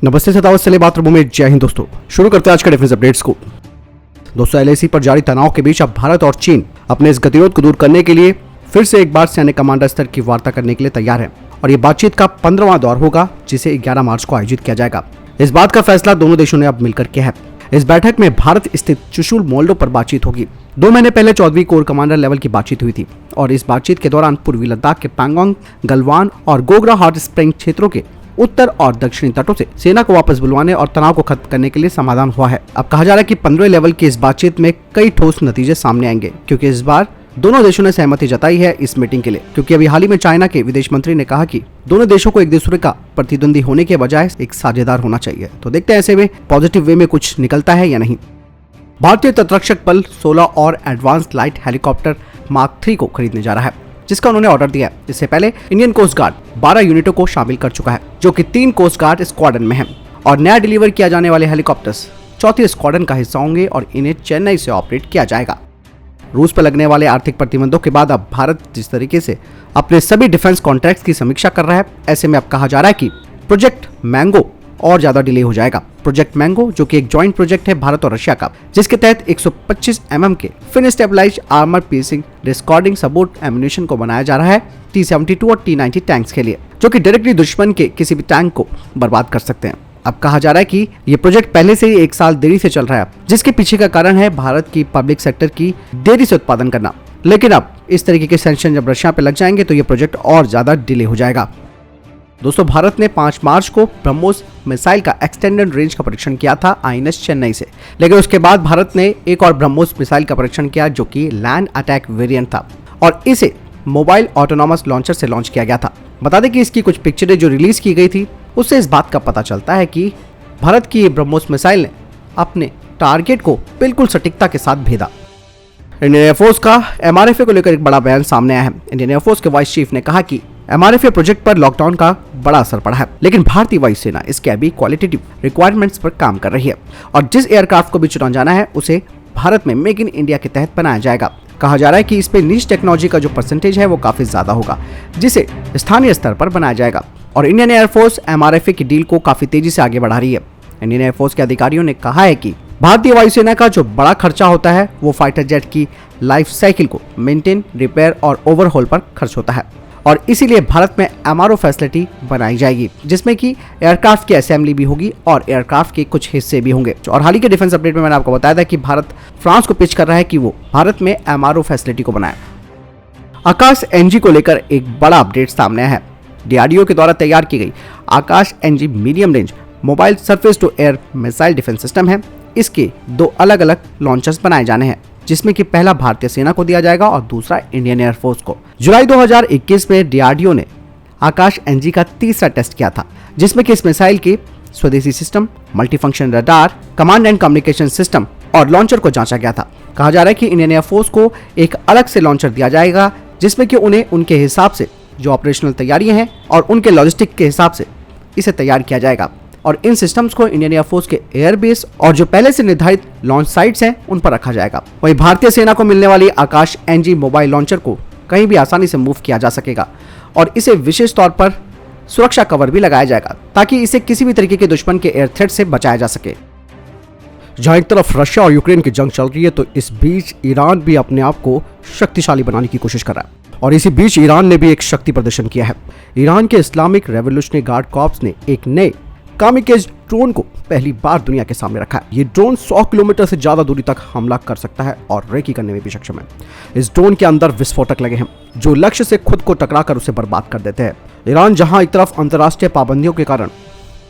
नमस्ते सतावत सले मातृभूमि में जय हिंद दोस्तों। शुरू करते हैं आज के डिफेंस अपडेट्स को। दोस्तों, एलएसी पर जारी तनाव के बीच अब भारत और चीन अपने इस गतिरोध को दूर करने के लिए फिर से एक बार सैन्य कमांडर स्तर की वार्ता करने के लिए तैयार है और ये बातचीत का 15वां दौर होगा, जिसे 11 मार्च को आयोजित किया जाएगा। इस बात का फैसला दोनों देशों ने अब मिलकर किया है। इस बैठक में भारत स्थित चुशुल मोल्डो पर बातचीत होगी। 2 महीने पहले 14वीं कोर कमांडर लेवल की बातचीत हुई थी और इस बातचीत के दौरान पूर्वी लद्दाख के पैंगोंग, गलवान और गोग्रा हॉट स्प्रिंग क्षेत्रों के उत्तर और दक्षिणी तटों से सेना को वापस बुलवाने और तनाव को खत्म करने के लिए समाधान हुआ है। अब कहा जा रहा है कि 15वें लेवल की इस बातचीत में कई ठोस नतीजे सामने आएंगे, क्योंकि इस बार दोनों देशों ने सहमति जताई है इस मीटिंग के लिए। क्योंकि अभी हाल ही में चाइना के विदेश मंत्री ने कहा कि दोनों देशों को एक दूसरे का प्रतिद्वंदी होने के बजाय एक साझेदार होना चाहिए। तो देखते हैं ऐसे में पॉजिटिव वे में कुछ निकलता है या नहीं। भारतीय तटरक्षक बल 16 और एडवांस लाइट हेलीकॉप्टर मार्क 3 को खरीदने जा रहा है, जिसका उन्होंने ऑर्डर दिया है। इससे पहले इंडियन कोस्ट गार्ड 12 यूनिटों को शामिल कर चुका है, जो कि 3 कोस्ट गार्ड स्क्वाड्रन में हैं। और नया डिलीवर किया जाने वाले हेलीकॉप्टर्स 4th स्क्वाड्रन का हिस्सा होंगे और इन्हें चेन्नई से ऑपरेट किया जाएगा। रूस पर लगने वाले आर्थिक प्रतिबंधों के बाद अब भारत जिस तरीके से अपने सभी डिफेंस कॉन्ट्रैक्ट्स की समीक्षा कर रहा है, ऐसे में अब कहा जा रहा है कि प्रोजेक्ट मैंगो और ज्यादा डिले हो जाएगा। प्रोजेक्ट मैंगो, जो कि एक जॉइंट प्रोजेक्ट है भारत और रशिया का, जिसके तहत 125 mm के fin stabilised armour piercing discarding sabot ammunition को बनाया जा रहा है T-72 और T-90 टैंक्स के लिए, जो कि डायरेक्टली दुश्मन के किसी भी टैंक को बर्बाद कर सकते हैं। अब कहा जा रहा है कि ये प्रोजेक्ट पहले से ही 1 साल देरी से चल रहा है, जिसके पीछे का कारण है भारत की पब्लिक सेक्टर की देरी से उत्पादन करना। लेकिन अब इस तरीके के सैंक्शन जब रशिया पे लग जाएंगे तो ये प्रोजेक्ट और ज्यादा डिले हो जाएगा। दोस्तों, भारत ने 5 मार्च को ब्रह्मोस मिसाइल का एक्सटेंडेड रेंज का परीक्षण किया था INS चेन्नई से, लेकिन उसके बाद भारत ने एक और ब्रह्मोस मिसाइल का परीक्षण किया, जो कि लैंड अटैक वेरिएंट था और इसे मोबाइल ऑटोनॉमस लॉन्चर से लॉन्च किया गया था। बता दें कि इसकी कुछ पिक्चरें जो रिलीज की गई थी, उससे इस बात का पता चलता है कि भारत की ये ब्रह्मोस मिसाइल ने अपने टारगेट को बिल्कुल सटीकता के साथ भेदा। इंडियन एयरफोर्स का MRFA को लेकर एक बड़ा बयान सामने आया है। इंडियन एयरफोर्स के वाइस चीफ ने कहा कि MRFA प्रोजेक्ट पर लॉकडाउन का बड़ा असर पड़ा है, लेकिन भारतीय वायुसेना इसके अभी क्वालिटेटिव रिक्वायरमेंट्स पर काम कर रही है और जिस एयरक्राफ्ट को भी चुना जाना है उसे भारत में मेक इन इंडिया के तहत बनाया जाएगा। कहा जा रहा है कि इस पे नीश टेक्नोलॉजी का जो परसेंटेज है वो काफी ज्यादा होगा, जिसे स्थानीय स्तर पर बनाया जाएगा। और इंडियन एयरफोर्स MRFA की डील को काफी तेजी से आगे बढ़ा रही है। इंडियन एयरफोर्स के अधिकारियों ने कहा है कि भारतीय वायुसेना का जो बड़ा खर्चा होता है वो फाइटर जेट की लाइफ साइकिल को मेंटेन, रिपेयर और ओवरहॉल पर खर्च होता है और इसीलिए भारत में MRO फैसिलिटी बनाई जाएगी, जिसमें कि एयरक्राफ्ट की असेंबली भी होगी और एयरक्राफ्ट के कुछ हिस्से भी होंगे। और हाल ही के डिफेंस अपडेट में मैंने आपको बताया था कि भारत फ्रांस को पिच कर रहा है कि वो भारत में MRO फैसिलिटी को बनाए। आकाश NG को लेकर एक बड़ा अपडेट सामने आया है। DRDO के द्वारा तैयार की गई Akash NG medium range mobile surface to air missile defence system है। इसके 2 अलग अलग लॉन्चर्स बनाए जाने हैं, जिसमें कि पहला भारतीय सेना को दिया जाएगा और दूसरा इंडियन एयरफोर्स को। जुलाई 2021 में DRDO ने आकाश NG का तीसरा टेस्ट किया था, जिसमें कि इस मिसाइल के स्वदेशी system, multifunction radar, command and communication system और लॉन्चर को जांचा गया था। कहा जा रहा है कि इंडियन एयरफोर्स को एक अलग से लॉन्चर दिया जाएगा, जिसमें कि उन्हें उनके हिसाब से जो ऑपरेशनल तैयारियां हैं और उनके लॉजिस्टिक के हिसाब से इसे तैयार किया जाएगा और इन सिस्टम्स को इंडियन एयरफोर्स के एयरबेस और जो पहले से निर्धारित लॉन्च साइट्स हैं उन पर रखा जाएगा। वहीं भारतीय सेना को मिलने वाली आकाश NG मोबाइल लॉन्चर को कहीं भी आसानी से मूव किया जा सकेगा और इसे विशेष तौर पर सुरक्षा कवर भी लगाया जाएगा, ताकि इसे किसी भी तरीके के दुश्मन के एयर थ्रेट से बचाया जा सके। जहां एक तरफ रशिया और यूक्रेन की जंग चल रही है, तो इस बीच ईरान भी अपने आप को शक्तिशाली बनाने की कोशिश कर रहा है और इसी बीच ईरान ने भी एक शक्ति प्रदर्शन किया है। ईरान के इस्लामिक रेवोल्यूशनरी गार्ड कॉर्प्स ने एक नए कामिकेज ड्रोन को पहली बार दुनिया के सामने रखा है। ये ड्रोन 100 किलोमीटर से ज्यादा दूरी तक हमला कर सकता है और रेकी करने में भी सक्षम है। इस ड्रोन के अंदर विस्फोटक लगे हैं, जो लक्ष्य से खुद को टकराकर उसे बर्बाद कर देते हैं। ईरान जहां एक तरफ अंतर्राष्ट्रीय पाबंदियों के कारण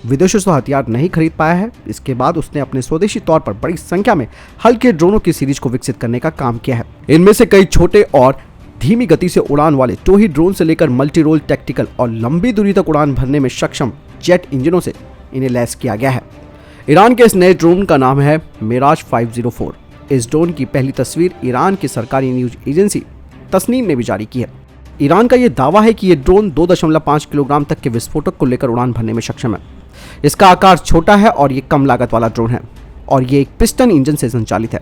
विदेशों से हथियार नहीं खरीद पाया है, इसके बाद उसने अपने स्वदेशी तौर पर बड़ी संख्या में हल्के ड्रोनों की सीरीज को विकसित करने का काम किया है। इनमें से कई छोटे और धीमी गति से उड़ान वाले टोही ड्रोन से लेकर मल्टी रोल टैक्टिकल और लंबी दूरी तक उड़ान भरने में सक्षम जेट इंजनों से इन्हें लैस किया गया है। ईरान के इस नए ड्रोन का नाम है मिराज 504। इस ड्रोन की पहली तस्वीर ईरान की सरकारी न्यूज एजेंसी तस्नीम ने भी जारी की है। ईरान का यह दावा है कि यह ड्रोन 2.5 किलोग्राम तक के विस्फोटक को लेकर उड़ान भरने में सक्षम है। इसका आकार छोटा है और ये कम लागत वाला ड्रोन है और ये एक पिस्टन इंजन से संचालित है।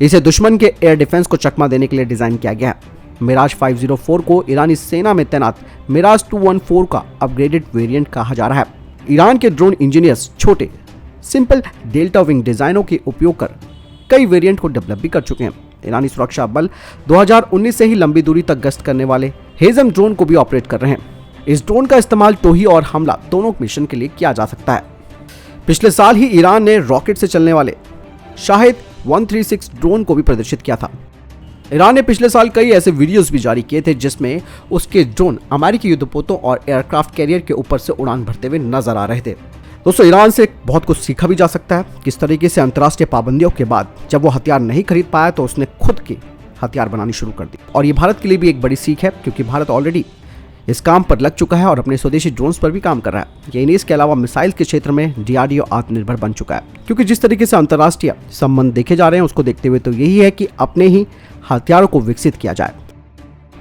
इसे दुश्मन के एयर डिफेंस को चकमा देने के लिए डिजाइन किया गया है। मिराज 504 को ईरानी सेना में तैनात मिराज 214 का अपग्रेडेड वेरिएंट कहा जा रहा है। ईरान के ड्रोन इंजीनियर्स छोटे सिंपल डेल्टा विंग डिजाइनों के उपयोग कर कई वेरिएंट को डेवलप भी कर चुके हैं। ईरानी सुरक्षा बल 2019 से ही लंबी दूरी तक गश्त करने वाले हेजम ड्रोन को भी ऑपरेट कर रहे हैं। इस ड्रोन का इस्तेमाल टोही और हमला दोनों मिशन के लिए किया जा सकता है। पिछले साल ही ईरान ने रॉकेट से चलने वाले शाहिद 136 ड्रोन को भी प्रदर्शित किया था। ईरान ने पिछले साल कई ऐसे वीडियोस भी जारी किए थे जिसमें उसके ड्रोन अमेरिकी युद्धपोतों और एयरक्राफ्ट कैरियर के ऊपर से उड़ान भरते हुए नजर आ रहे थे। दोस्तों, ईरान से बहुत कुछ सीखा भी जा सकता है। किस तरीके से अंतर्राष्ट्रीय पाबंदियों के बाद जब वो हथियार नहीं खरीद पाया तो उसने खुद के हथियार बनानी शुरू कर दी, और ये भारत के लिए भी एक बड़ी सीख है क्योंकि भारत ऑलरेडी इस काम पर लग चुका है और अपने स्वदेशी ड्रोन्स पर भी काम कर रहा है। ये नहीं, इसके अलावा मिसाइल के क्षेत्र में डीआरडीओ आत्मनिर्भर बन चुका है, क्योंकि जिस तरीके से अंतर्राष्ट्रीय संबंध देखे जा रहे हैं उसको देखते हुए तो यही है कि अपने ही हथियारों को विकसित किया जाए।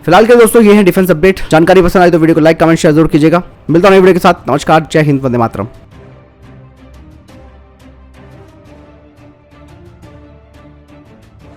फिलहाल के दोस्तों ये है डिफेंस अपडेट। जानकारी पसंद आई तो वीडियो को लाइक कमेंट शेयर जरूर कीजिएगा। मिलता हूं नई वीडियो के साथ। नमस्कार, जय हिंद, वंदे मातरम।